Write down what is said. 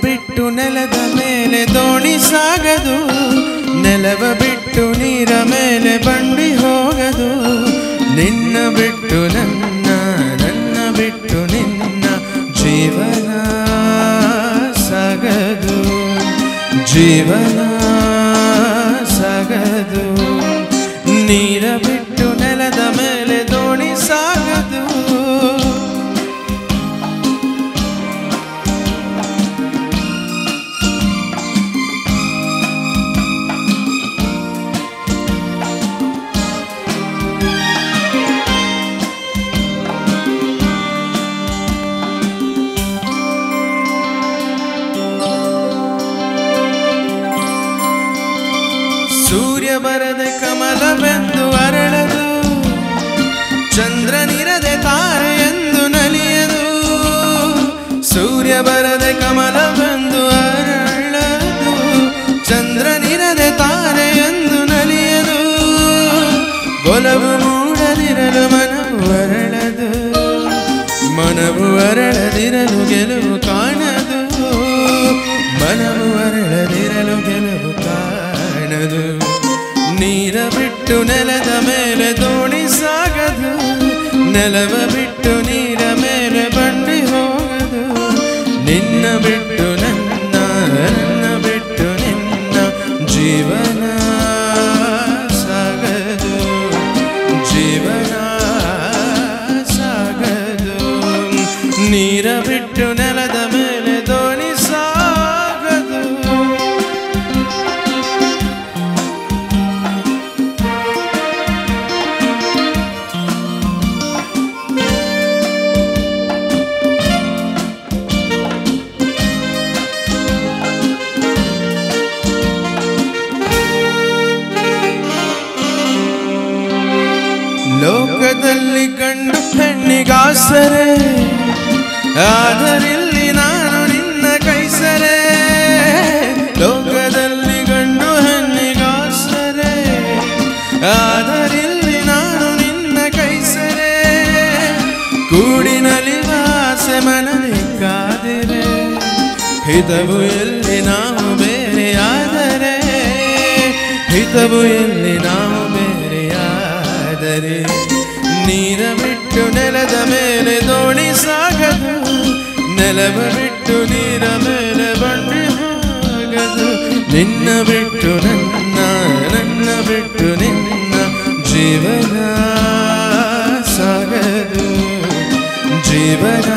ಬಿಟ್ಟು ನೆಲದ ಮೇಲೆ ದೋಣಿ ಸಾಗದು, ನೆಲವ ಬಿಟ್ಟು ನೀರ ಮೇಲೆ ಬಂಡಿ ಹೋಗದು. ನಿನ್ನ ಬಿಟ್ಟು ನನ್ನ, ನನ್ನ ಬಿಟ್ಟು ನಿನ್ನ ಜೀವನ ಸಾಗದು, ಜೀವನ ಸಾಗದು. ನೀರ ಬಿಟ್ಟು ನೆಲದ ಮೇಲೆ ದೋಣಿ ಸಾಗದು. ಸೂರ್ಯ ಬರದೆ ಕಮಲವೆಂದು ಅರಳದು, ಚಂದ್ರನಿರದೆ ತಾರೆ ಎಂದು ನಲಿಯದು. ಸೂರ್ಯ ಬರದೆ ಕಮಲವೆಂದು ಅರಳದು, ಚಂದ್ರನಿರದೆ ತಾರೆ ಎಂದು ನಲಿಯದು. ಒಲವು ಮೂಡದಿರಲು ಮನವು ಅರಳದು, ಮನವು ಅರಳದಿರಲು ಗೆಲುವು ಕಾಣದು. ಮನವು ಅರಳದಿರಲು ಗೆಲುವು ಕಾಣದು. ನೀರ ಬಿಟ್ಟು ನೆಲದ ಮೇಲೆ ದೋಣಿ ಸಾಗದು, ನೆಲವ ಬಿಟ್ಟು ನೀರ ಮೇಲೆ ಬಂಡಿ ಹೋಗದು. ನಿನ್ನ ಬಿಟ್ಟು ನನ್ನ, ನನ್ನ ಬಿಟ್ಟು ನಿನ್ನ ಜೀವನ ಸಾಗದು, ಜೀವನ ಸಾಗದು. ನೀರ ಬಿಟ್ಟು ನೆಲದ ಮೇಲೆ ದೋಣಿ ಸಾಗದು. ಲೋಕದಲ್ಲಿ ಕಂಡು ಹೆಣ್ಣಿಗಾಸರೆ, ಆದರಿಲ್ಲಿ ನಾನು ನಿನ್ನ ಕೈಸರೆ. ಲೋಕದಲ್ಲಿ ಕಂಡು ಹೆಣ್ಣಿಗಾಸರೆ, ಆದರಿಲ್ಲಿ ನಾನು ನಿನ್ನ ಕೈಸರೆ. ಕೂಡಿನಲಿವಾಸೆ ಮನದಿ ಕಾದಿರೆ, ಹಿತವು ಎಲ್ಲಿ ನಾವು ಬೇರೆಯಾದರೆ, ಹಿತವು ಎಲ್ಲಿ ನಾವು ಬೇರೆಯಾದರೆ. ನೀರ ಬಿಟ್ಟು ನೆಲದ ಮೇಲೆ ದೋಣಿ ಸಾಗದು, ನೆಲವ ಬಿಟ್ಟು ನೀರ ಮೇಲೆ ಬಂಡಿ ಹೋಗದು. ನಿನ್ನ ಬಿಟ್ಟು ನನ್ನ, ನನ್ನ ಬಿಟ್ಟು ನಿನ್ನ ಜೀವನ ಸಾಗದು, ಜೀವನ